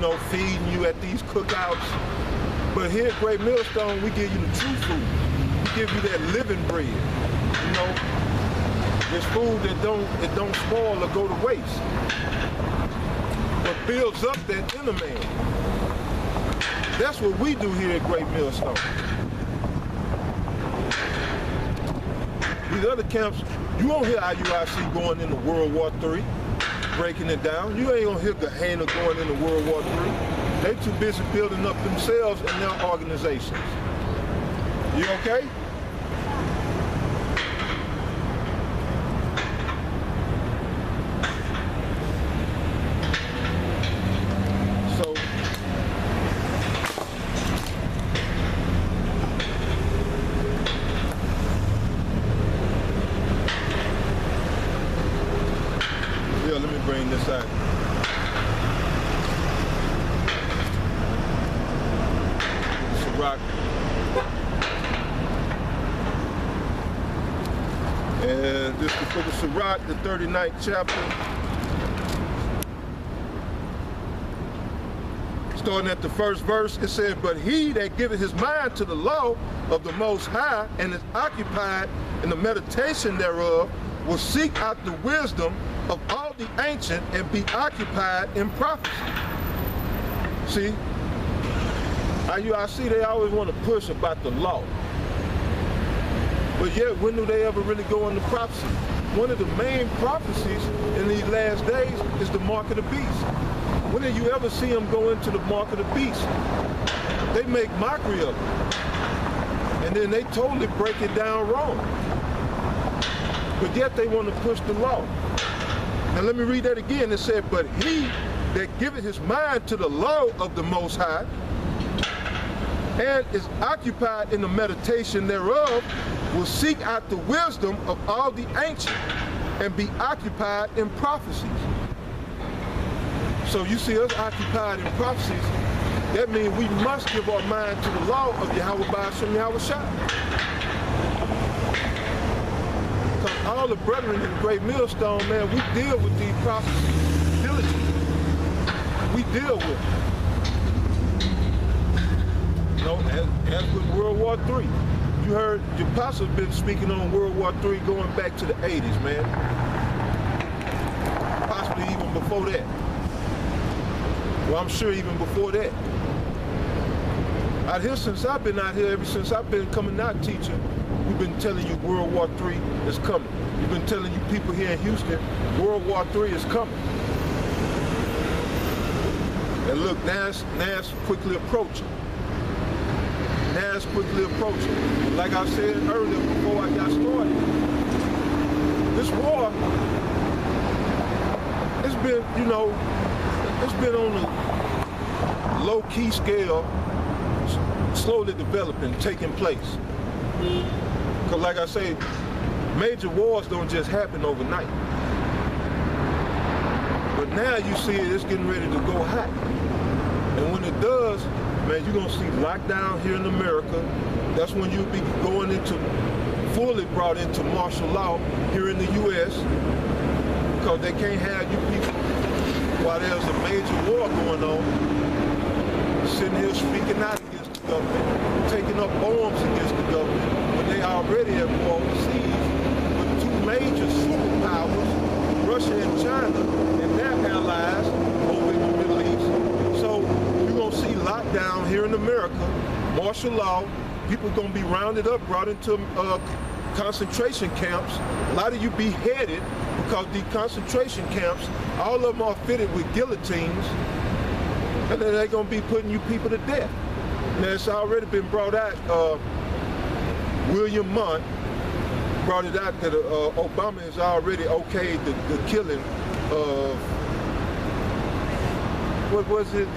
know, feeding you at these cookouts. But here at Great Millstone, we give you the true food. We give you that living bread, you know. It's food that don't spoil or go to waste, but builds up that inner man. That's what we do here at Great Millstone. These other camps, you won't hear IUIC going into World War III, breaking it down. You ain't gonna hear Gehenna going into World War III. They too busy building up themselves and their organizations. You okay? Bring this out. Sirach. And this is the book of Sirach, the 39th chapter. Starting at the first verse, it said, "But he that giveth his mind to the law of the Most High and is occupied in the meditation thereof will seek out the wisdom of all the ancient and be occupied in prophecy." See, IUIC, they always want to push about the law. But yet, when do they ever really go into prophecy? One of the main prophecies in these last days is the mark of the beast. When did you ever see them go into the mark of the beast? They make mockery of it. And then they totally break it down wrong. But yet they want to push the law. Now let me read that again. It said, "But he that giveth his mind to the law of the Most High and is occupied in the meditation thereof will seek out the wisdom of all the ancient and be occupied in prophecies." So you see us occupied in prophecies, that means we must give our mind to the law of Yahweh Ba'ashem Yahweh Shai. Because all the brethren in Great Millstone, man, we deal with these prophecies diligently. We deal with them. You know, as with World War III. You heard the apostles been speaking on World War III going back to the 80s, man. Possibly even before that. Well, I'm sure even before that. Out here, since I've been out here, ever since I've been coming out teaching, we've been telling you World War III is coming. We've been telling you people here in Houston, World War III is coming. And look, now it's quickly approaching. Now it's quickly approaching. Like I said earlier before I got started, this war, it's been, you know, it's been on a low-key scale, slowly developing, taking place. Because like I say, major wars don't just happen overnight. But now you see it's getting ready to go hot. And when it does, man, you're gonna see lockdown here in America. That's when you'll be going into, fully brought into martial law here in the U.S. Because they can't have you people, while there's a major war going on, sitting here speaking out against the government, taking up arms against the government, when they already at war overseas with two major superpowers, Russia and China, and their allies over in the Middle East. So you're gonna see lockdown here in America, martial law, people gonna be rounded up, brought into concentration camps. A lot of you beheaded because these concentration camps, all of them are fitted with guillotines, and then they're gonna be putting you people to death. Now it's already been brought out, William Mott brought it out that Obama has already okayed the killing of, what was it,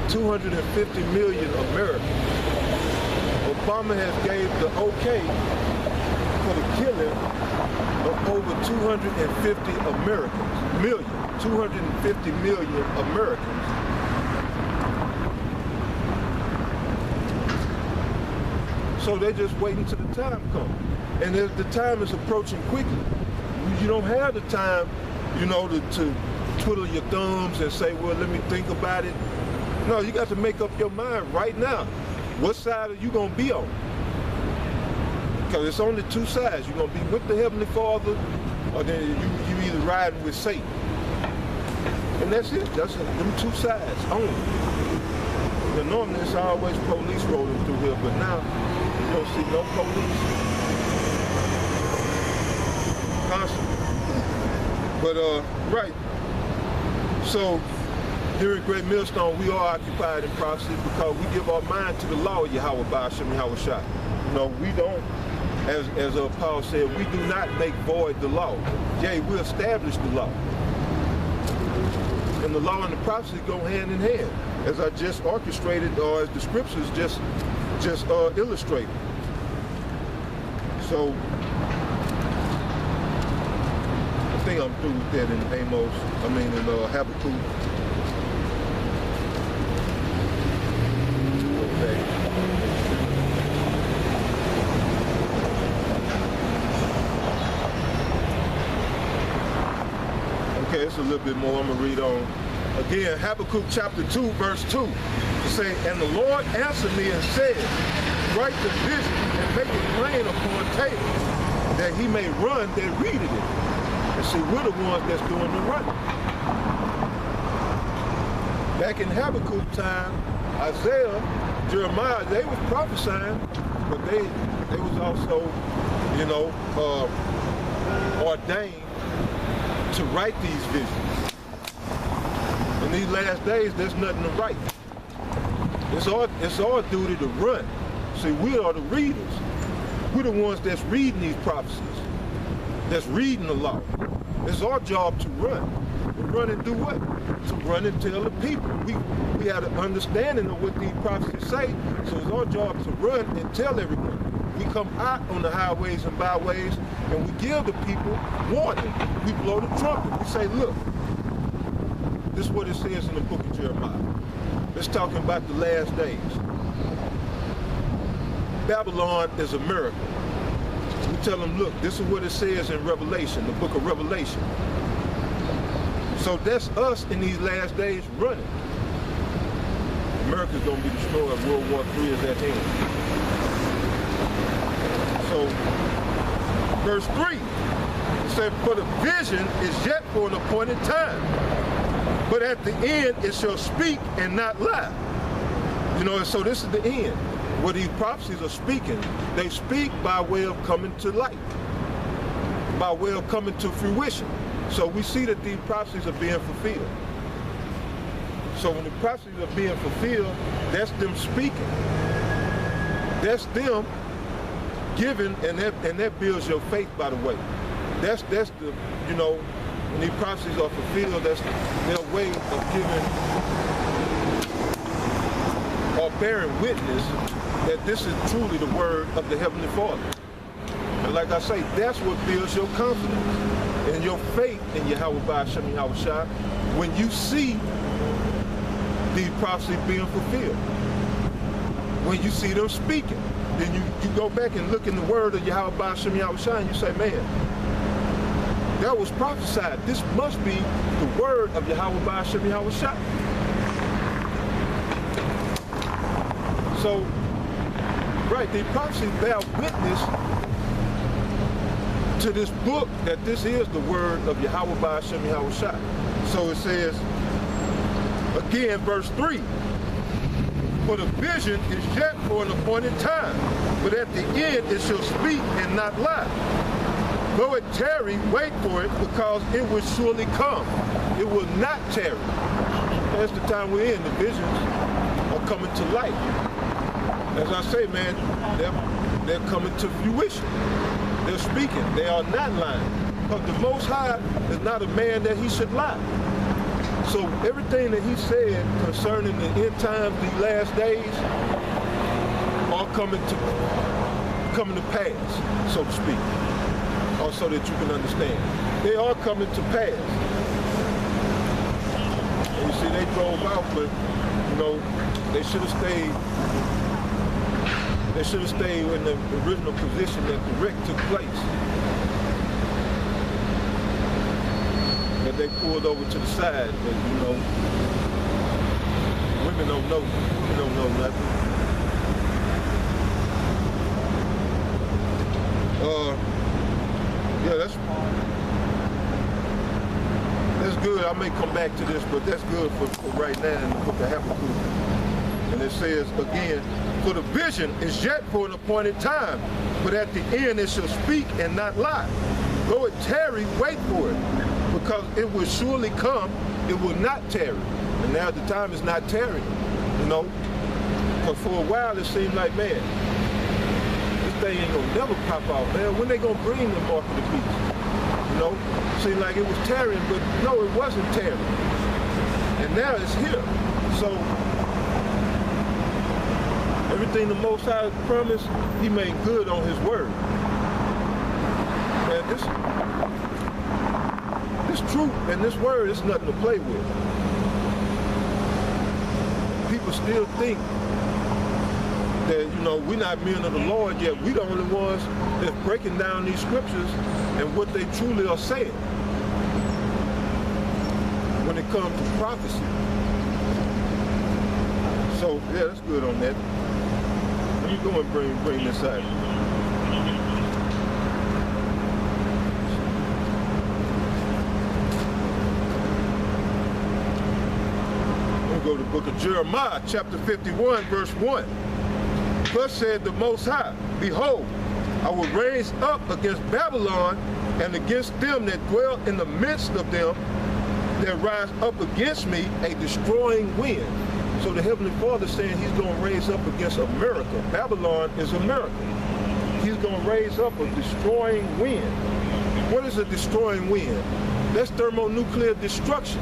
250 million Americans. Obama has gave the okay for the killing of over 250 Americans, 250 million Americans. So they're just waiting till the time comes. And the time is approaching quickly. You don't have the time, you know, to twiddle your thumbs and say, well, let me think about it. No, you got to make up your mind right now. What side are you going to be on? Because it's only two sides. You're going to be with the Heavenly Father, or then you either riding with Satan. And that's it. That's them two sides only. And normally it's always police rolling through here, but now you don't see no police. Constantly. But right. So here at Great Millstone, we are occupied in prophecy because we give our mind to the law of Yahweh Ba'ashem Yahweh Shai. You know, we don't, as Paul said, we do not make void the law. Yea, we establish the law. And the law and the prophecy go hand in hand, as I just orchestrated, or as the scriptures just illustrated. So I think I'm through with that in in Habakkuk. Okay, it's a little bit more. I'm going to read on. Again, Habakkuk chapter 2, verse 2. It says, and the Lord answered me and said, write the vision and make it plain upon tables, that he may run that readeth it. And see, we're the ones that's doing the running. Back in Habakkuk time, Isaiah, Jeremiah, they was prophesying, but they was also, you know, ordained to write these visions. In these last days, there's nothing to write. It's our duty to run. See, we are the readers. We're the ones that's reading these prophecies, that's reading the law. It's our job to run. To run and do what? To run and tell the people. We have an understanding of what these prophecies say, so it's our job to run and tell everyone. We come out on the highways and byways and we give the people warning. We blow the trumpet. We say, look, this is what it says in the book of Jeremiah. It's talking about the last days. Babylon is a miracle. We tell them, look, this is what it says in Revelation, the book of Revelation. So that's us in these last days running. America's going to be destroyed. World War III is at hand. So, verse 3, it said, for the vision is yet for an appointed time, but at the end it shall speak and not lie. You know, so this is the end. Where these prophecies are speaking, they speak by way of coming to light, by way of coming to fruition. So we see that these prophecies are being fulfilled. So when the prophecies are being fulfilled, that's them speaking. That's them giving, and that builds your faith, by the way. That's the, you know, when these prophecies are fulfilled, that's their way of giving or bearing witness that this is truly the word of the Heavenly Father. And like I say, that's what builds your confidence and your faith in Yahweh Ba'ashem Yahweh Shai when you see these prophecies being fulfilled. When you see them speaking, then you go back and look in the word of Yahweh Ba'ashem Yahweh Shai and you say, man, that was prophesied. This must be the word of Yahweh Ba'ashem Yahweh Shai. So, right, the prophecies bear witness to this book that this is the word of Yahweh Ba'ashem Yahweh Shai. So it says, again, verse 3, for the vision is yet for an appointed time, but at the end it shall speak and not lie. Though it tarry, wait for it, because it will surely come. It will not tarry. That's the time we're in. The visions are coming to light. As I say, man, they're coming to fruition. They're speaking. They are not lying. Because the Most High is not a man that he should lie. So everything that he said concerning the end times, these last days, are coming to pass, so to speak, or so that you can understand. They are coming to pass. And you see, they drove out, but you know, they should have stayed. They should have stayed in the original position that the wreck took place. But they pulled over to the side. But, you know, women don't know. Women don't know nothing. Yeah, that's good. I may come back to this, but that's good for right now in the book of Habakkuk. And it says again, for the vision is yet for an appointed time, but at the end it shall speak and not lie. Though it tarry, wait for it, because it will surely come, it will not tarry. And now the time is not tarrying, you know, because for a while it seemed like, man, this thing ain't gonna never pop out, man. When they gonna bring the mark of the beast? You know, seemed like it was tarrying, but no, it wasn't tarrying. And now it's here. So everything the Most High promised, he made good on his word. And this truth and this word is nothing to play with. People still think that, you know, we're not men of the Lord yet. We the only ones that's breaking down these scriptures and what they truly are saying when it comes to prophecy. So, yeah, that's good on that. You go and bring this out. We'll go to the book of Jeremiah, chapter 51, verse 1. Thus said the Most High, behold, I will raise up against Babylon and against them that dwell in the midst of them that rise up against me a destroying wind. So the Heavenly Father is saying he's going to raise up against America. Babylon is America. He's going to raise up a destroying wind. What is a destroying wind? That's thermonuclear destruction.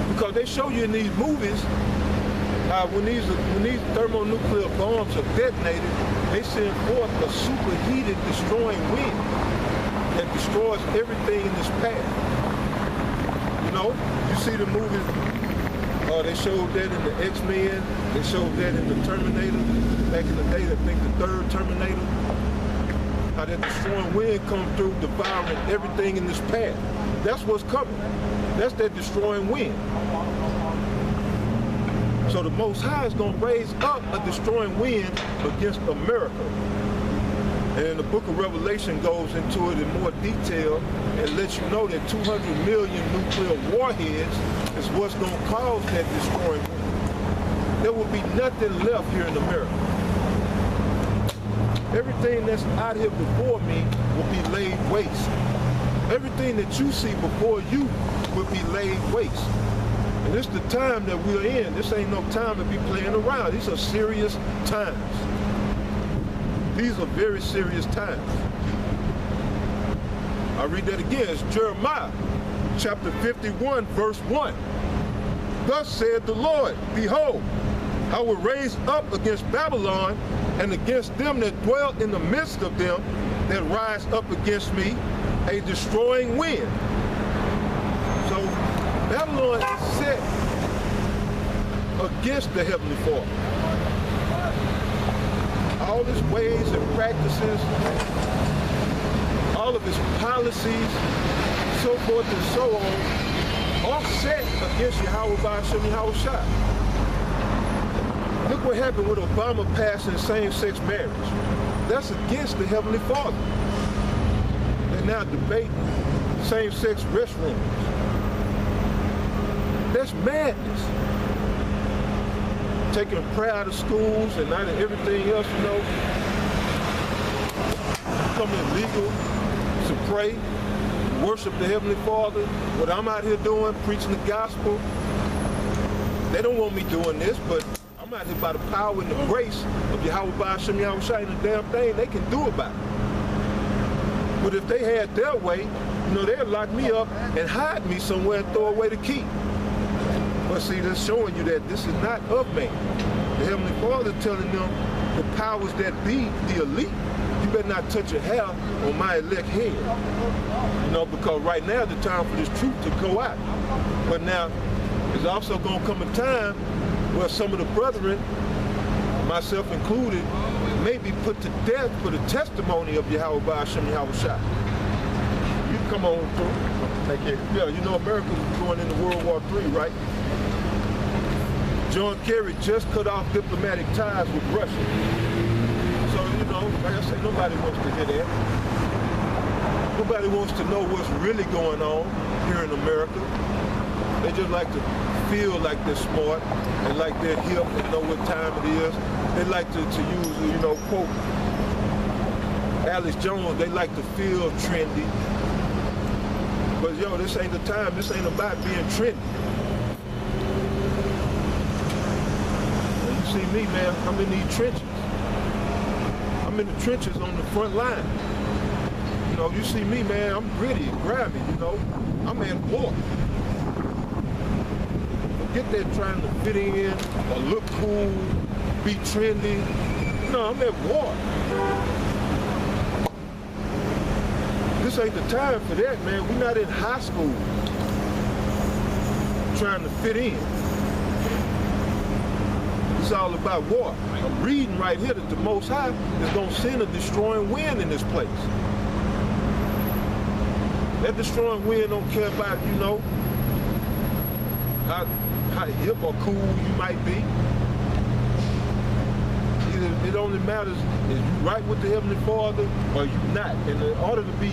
Because they show you in these movies, when these thermonuclear bombs are detonated, they send forth a superheated destroying wind that destroys everything in this path. You know, you see the movies. They showed that in the X-Men. They showed that in the Terminator. Back in the day, I think the third Terminator. How that destroying wind comes through, devouring everything in this path. That's what's coming. That's that destroying wind. So the Most High is going to raise up a destroying wind against America. And the book of Revelation goes into it in more detail and lets you know that 200 million nuclear warheads is what's going to cause that destroying wind. There will be nothing left here in America. Everything that's out here before me will be laid waste. Everything that you see before you will be laid waste. And this is the time that we're in. This ain't no time to be playing around. These are serious times. These are very serious times. I'll read that again. It's Jeremiah, chapter 51, verse 1. Thus said the Lord, behold, I will raise up against Babylon and against them that dwell in the midst of them that rise up against me a destroying wind. So Babylon is set against the Heavenly Father. All his ways and practices, all of his policies, so forth and so on, all set against Yahweh Ba'ashem Yahweh Shai. Look what happened with Obama passing same-sex marriage. That's against the Heavenly Father. They're now debating same-sex restrooms. That's madness. Taking prayer out of schools and out of everything else, you know. Becoming illegal to pray, worship the Heavenly Father. What I'm out here doing, preaching the gospel. They don't want me doing this, but I'm out here by the power and the grace of Yahweh Ba'ashem Yahweh Shai, and the damn thing they can do about it. But if they had their way, you know, they'd lock me up and hide me somewhere and throw away the key. But see, that's showing you that this is not of man. The Heavenly Father telling them, the powers that be, the elite, you better not touch a hair on my elect head. You know, because right now the time for this truth to go out. But now, there's also going to come a time where some of the brethren, myself included, may be put to death for the testimony of Yahweh Ba'ashem Yahweh Shai. You come on through. Thank you. Yeah, you know America's going into World War III, right? John Kerry just cut off diplomatic ties with Russia. So, you know, like I said, nobody wants to hear that. Nobody wants to know what's really going on here in America. They just like to feel like they're smart and like they're hip and know what time it is. They like to use, you know, quote, Alex Jones, they like to feel trendy. But yo, this ain't the time. This ain't about being trendy. And you see me, man, I'm in these trenches. I'm in the trenches on the front line. You know, you see me, man, I'm gritty, grimy, you know. I'm at war. Forget that trying to fit in or look cool, be trendy. No, I'm at war. This ain't the time for that, man. We're not in high school trying to fit in. It's all about war. I'm reading right here that the Most High is going to send a destroying wind in this place. That destroying wind don't care about, you know, how hip or cool you might be. It only matters if you right with the Heavenly Father or you not. And in order to be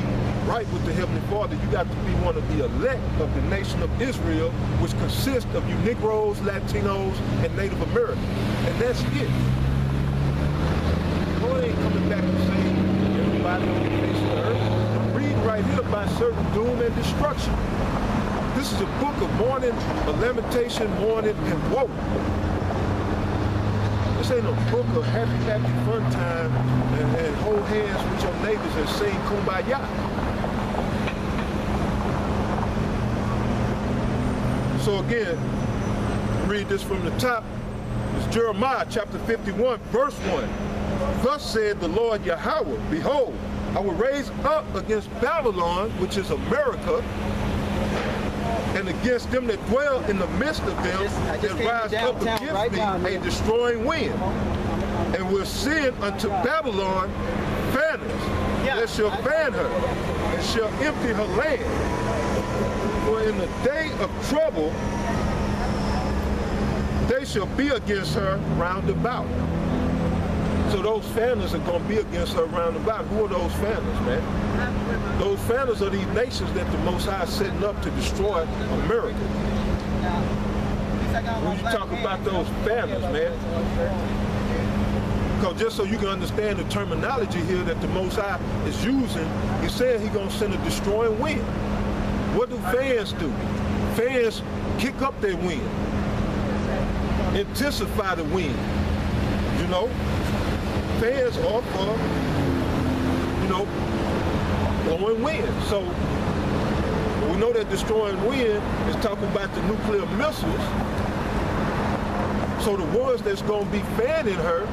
right with the Heavenly Father, you got to be one of the elect of the nation of Israel, which consists of you Negroes, Latinos, and Native Americans. And that's it. God ain't coming back to save everybody on the face of the earth. I'm reading right here about certain doom and destruction. This is a book of mourning, a lamentation, mourning, and woe. This ain't a book of happy, happy fun time and hold hands with your neighbors and sing Kumbaya. So again, read this from the top. It's Jeremiah chapter 51, verse 1. Thus said the Lord Yahweh, behold, I will raise up against Babylon, which is America, and against them that dwell in the midst of them, that rise up against me a destroying wind, and will send unto Babylon fanners that shall fan her, and shall empty her land. For in the day of trouble, they shall be against her round about. So those fanners are going to be against her round about. Who are those fanners, man? Those fanners are these nations that the Most High is setting up to destroy America. When you talk about those fanners, man, because just so you can understand the terminology here that the Most High is using, he's saying he's going to send a destroying wind. What do fans do? Fans kick up their wind, intensify the wind, you know? Fans are for, you know, blowing wind. So we know that destroying wind is talking about the nuclear missiles. So the ones that's going to be fanning her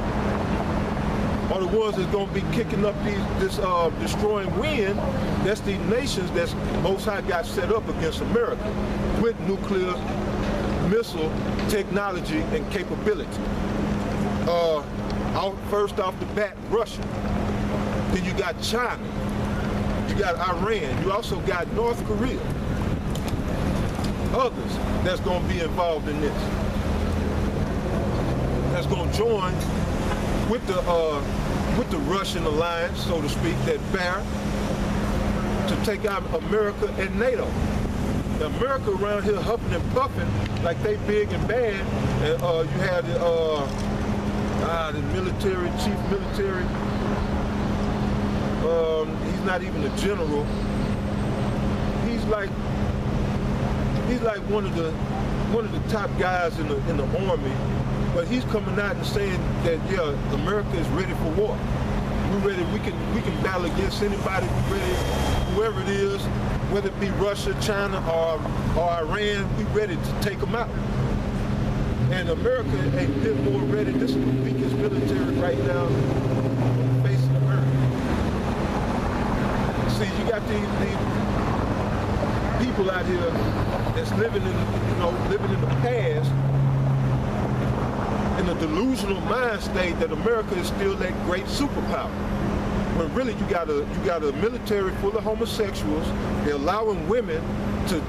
are the ones that's going to be kicking up this destroying wind. That's the nations that's Most High got set up against America with nuclear missile technology and capability. First off the bat, Russia. Then you got China. You got Iran. You also got North Korea. Others that's going to be involved in this. That's going to join with the Russian alliance, so to speak, that bear to take out America and NATO. Now, America around here huffing and puffing like they big and bad, and you have the military, chief military, he's not even a general. He's like one of the top guys in the army, but he's coming out and saying that yeah, America is ready for war. We're ready. We can battle against anybody. We're ready, whoever it is, whether it be Russia, China, or Iran. We're ready to take them out. And America ain't been more ready. This is the weakest military right now on the face of America. See, you got these people out here that's living in the past, in a delusional mind state that America is still that great superpower. when really you got a military full of homosexuals. They're allowing women to